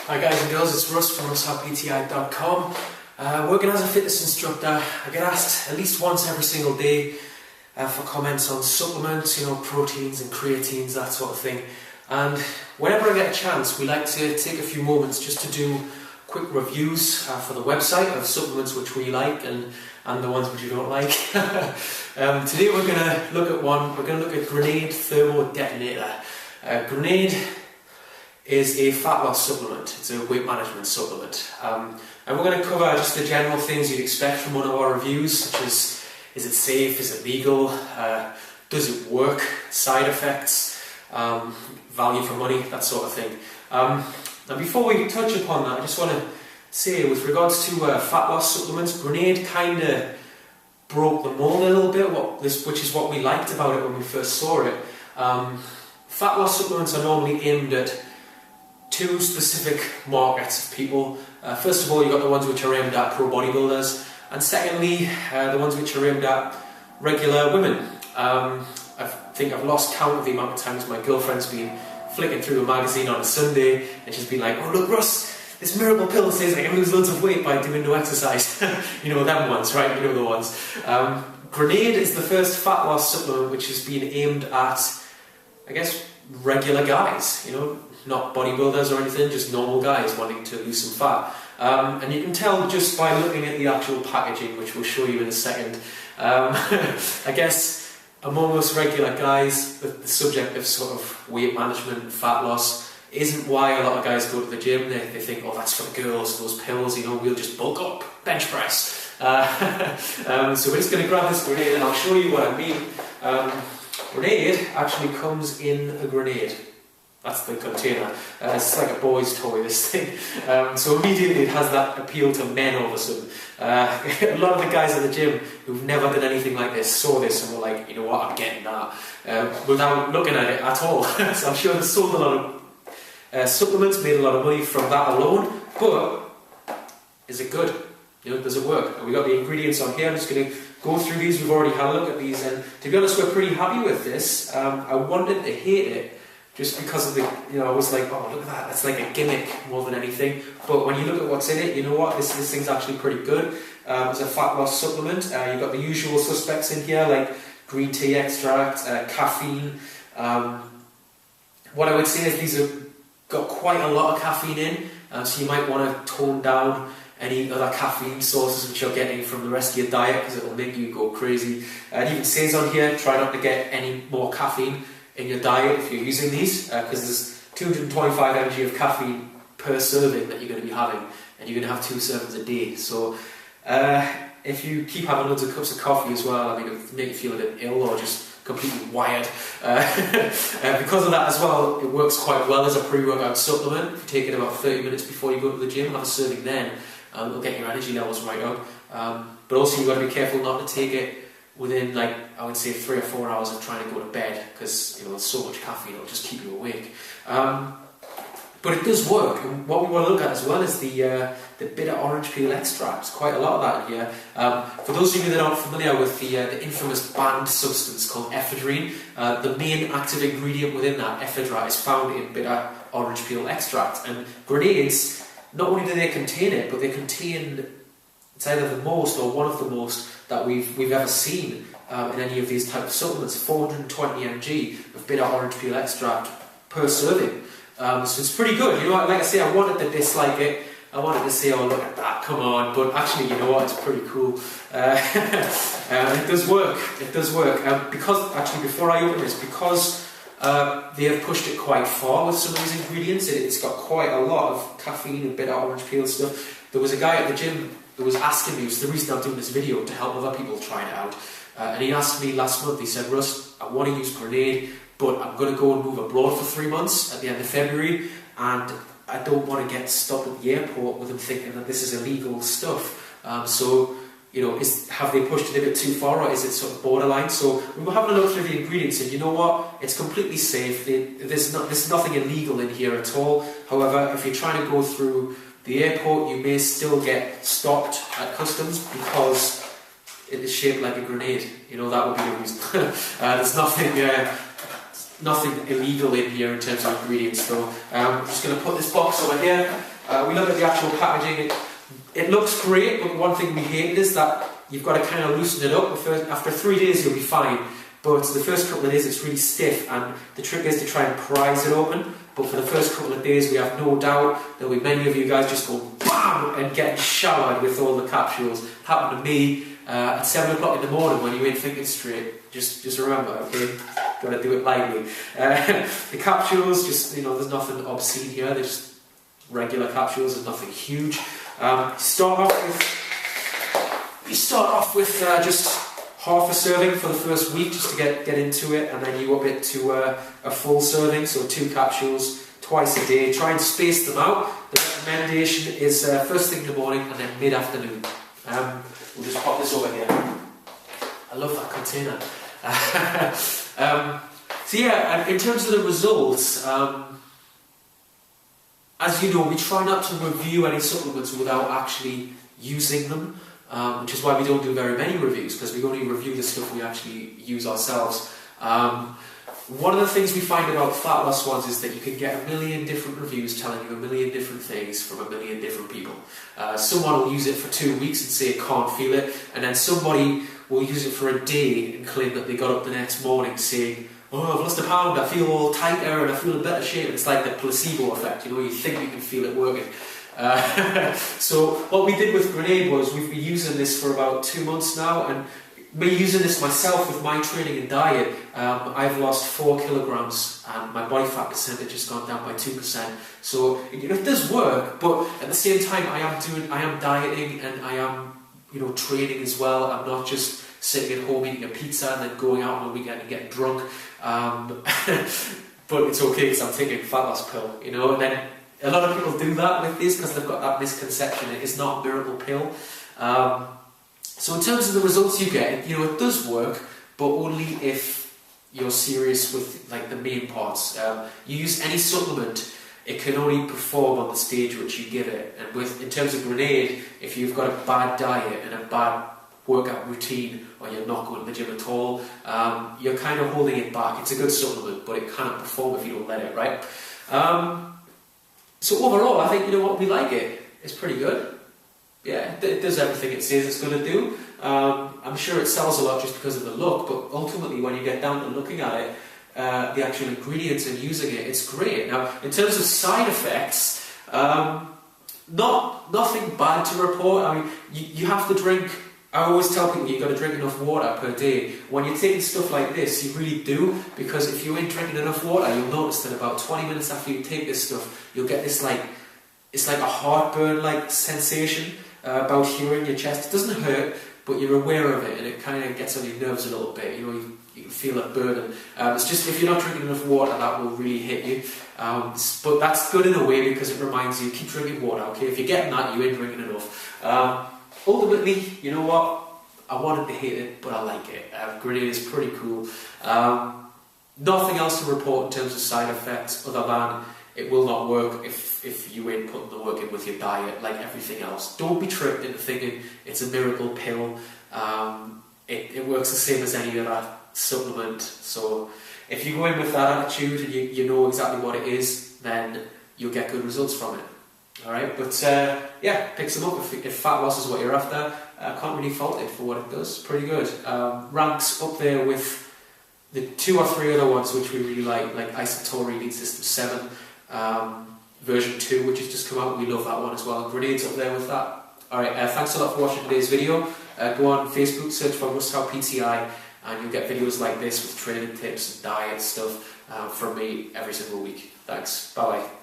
Hi guys and girls, it's Russ from russrpti.com. Working as a fitness instructor, I get asked at least once every single day for comments on supplements, proteins and creatines, that sort of thing. And whenever I get a chance, we like to take a few moments just to do quick reviews for the website of supplements which we like and the ones which you don't like. Today we're going to look at we're going to look at Grenade Thermo Detonator. Grenade is a fat loss supplement. It's a weight management supplement. And we're going to cover just the general things you'd expect from one of our reviews, such as, is it safe, is it legal, does it work, side effects, value for money, that sort of thing. Now before we touch upon that, I just want to say with regards to fat loss supplements, Grenade kind of broke the mold a little bit, which is what we liked about it when we first saw it. Fat loss supplements are normally aimed at two specific markets of people. First of all, you've got the ones which are aimed at pro bodybuilders, and secondly, the ones which are aimed at regular women. I think I've lost count of the amount of times my girlfriend's been flicking through a magazine on a Sunday and she's been like, "Oh look Russ, this miracle pill says I can lose loads of weight by doing no exercise." Them ones, right? You know the ones. Grenade is the first fat loss supplement which has been aimed at, I guess, regular guys, not bodybuilders or anything, just normal guys wanting to lose some fat. And you can tell just by looking at the actual packaging, which we'll show you in a second. I guess among us regular guys, the subject of sort of weight management, fat loss, isn't why a lot of guys go to the gym. They think, oh, that's for the girls, those pills, we'll just bulk up, bench press. So we're just going to grab this Grenade and I'll show you what I mean. Grenade actually comes in a grenade. That's the container. It's like a boy's toy, this thing. So immediately it has that appeal to men all of a sudden. A lot of the guys at the gym who've never done anything like this saw this and were like, you know what, I'm getting that. Without looking at it at all. So I'm sure they sold a lot of supplements, made a lot of money from that alone. But is it good? Does it work? And we got the ingredients on here. I'm just going to go through these. We've already had a look at these, and to be honest, we're pretty happy with this. I wanted to hate it just because of the, I was like, oh, look at that, that's like a gimmick more than anything. But when you look at what's in it, you know what, this thing's actually pretty good. It's a fat loss supplement. You've got the usual suspects in here, like green tea extract, caffeine. What I would say is these have got quite a lot of caffeine in, so you might want to tone down any other caffeine sources which you're getting from the rest of your diet, because it will make you go crazy. It even says on here, try not to get any more caffeine in your diet if you're using these, because there's 225 mg of caffeine per serving that you're going to be having, and you're going to have 2 servings a day. So if you keep having loads of cups of coffee as well, it'll make you feel a bit ill or just completely wired. Because of that as well, it works quite well as a pre-workout supplement. If you take it about 30 minutes before you go to the gym, have a serving then, it'll get your energy levels right up. But also you've got to be careful not to take it within, I would say 3 or 4 hours of trying to go to bed, because there's so much caffeine it'll just keep you awake. But it does work, and what we want to look at as well is the bitter orange peel extract. Quite a lot of that in here. For those of you that aren't familiar with the infamous banned substance called Ephedrine, the main active ingredient within that, Ephedra, is found in bitter orange peel extract. And grenades, not only do they contain it, but they contain, it's either the most or one of the most that we've ever seen in any of these type of supplements. 420 mg of bitter orange peel extract per serving. So it's pretty good. Like I say, I wanted to dislike it. I wanted to say, oh look at that, come on. But actually, you know what, it's pretty cool. It does work. It does work. Because, actually, before I open this, because they have pushed it quite far with some of these ingredients, it's got quite a lot of caffeine and bitter orange peel stuff. There was a guy at the gym who was asking me, it's the reason I'm doing this video, to help other people trying it out. And he asked me last month, he said, Russ, I want to use Grenade, but I'm going to go and move abroad for 3 months at the end of February, and I don't want to get stopped at the airport with them thinking that this is illegal stuff. So, have they pushed it a bit too far, or is it sort of borderline? So we were having a look through the ingredients, and you know what? It's completely safe. There's nothing illegal in here at all. However, if you're trying to go through the airport, you may still get stopped at customs because it is shaped like a grenade. That would be the reason. There's nothing illegal in here in terms of ingredients, though. I'm just going to put this box over here. We look at the actual packaging. It looks great, but one thing we hated is that you've got to kind of loosen it up. After 3 days you'll be fine, but the first couple of days it's really stiff, and the trick is to try and prise it open. But for the first couple of days we have no doubt there'll be many of you guys just go BAM! And get showered with all the capsules. It happened to me at 7 o'clock in the morning when you ain't thinking straight. Just remember, okay? Gotta do it lightly. The capsules, just, you know, there's nothing obscene here, they're just regular capsules, there's nothing huge. You start off with just half a serving for the first week just to get into it, and then you up it to a full serving, so 2 capsules twice a day. Try and space them out. The recommendation is first thing in the morning and then mid-afternoon. We'll just pop this over here. I love that container. So yeah, in terms of the results, as you know, we try not to review any supplements without actually using them, which is why we don't do very many reviews, because we only review the stuff we actually use ourselves. One of the things we find about fat loss ones is that you can get a million different reviews telling you a million different things from a million different people. Someone will use it for 2 weeks and say can't feel it, and then somebody will use it for a day and claim that they got up the next morning saying, oh, I've lost a pound, I feel all tighter and I feel in better shape. It's like the placebo effect, you know, you think you can feel it working. So what we did with Grenade was we've been using this for about 2 months now, and me using this myself with my training and diet, I've lost 4 kilograms and my body fat percentage has gone down by 2%. So it does work, but at the same time I am dieting and I am, you know, training as well. I'm not just sitting at home eating a pizza and then going out on the weekend and getting drunk. But it's okay because I'm taking a fat loss pill, you know. And then a lot of people do that with this because they've got that misconception. It is not a miracle pill. So in terms of the results you get, you know, it does work, but only if you're serious with like the main parts. You use any supplement, it can only perform on the stage which you give it. And in terms of Grenade, if you've got a bad diet and a bad workout routine, or you're not going to the gym at all, you're kind of holding it back. It's a good supplement, but it can't perform if you don't let it, right? So overall, I think, you know what, we like it. It's pretty good. Yeah, it does everything it says it's going to do. I'm sure it sells a lot just because of the look, but ultimately when you get down to looking at it, the actual ingredients and using it, it's great. Now, in terms of side effects, nothing bad to report. I mean, you have to drink. I always tell people you've got to drink enough water per day. When you're taking stuff like this, you really do, because if you ain't drinking enough water, you'll notice that about 20 minutes after you take this stuff, you'll get this it's like a heartburn-like sensation about here in your chest. It doesn't hurt, but you're aware of it, and it kind of gets on your nerves a little bit. You know, you can feel it burning. It's just if you're not drinking enough water, that will really hit you. But that's good in a way because it reminds you, keep drinking water, okay? If you're getting that, you ain't drinking enough. Ultimately, you know what? I wanted to hate it, but I like it. Grenade is pretty cool. Nothing else to report in terms of side effects other than it will not work if you ain't putting the work in with your diet like everything else. Don't be tricked into thinking it's a miracle pill. It works the same as any other supplement. So if you go in with that attitude and you know exactly what it is, then you'll get good results from it. Alright, but yeah, picks them up if fat loss is what you're after. Can't really fault it for what it does. Pretty good. Ranks up there with the 2 or 3 other ones which we really like iSatori Lead System 7 version 2, which has just come out. We love that one as well. Grenade's up there with that. Alright, thanks a lot for watching today's video. Go on Facebook, search for Russ PTI, and you'll get videos like this with training tips and diet stuff from me every single week. Thanks. Bye bye.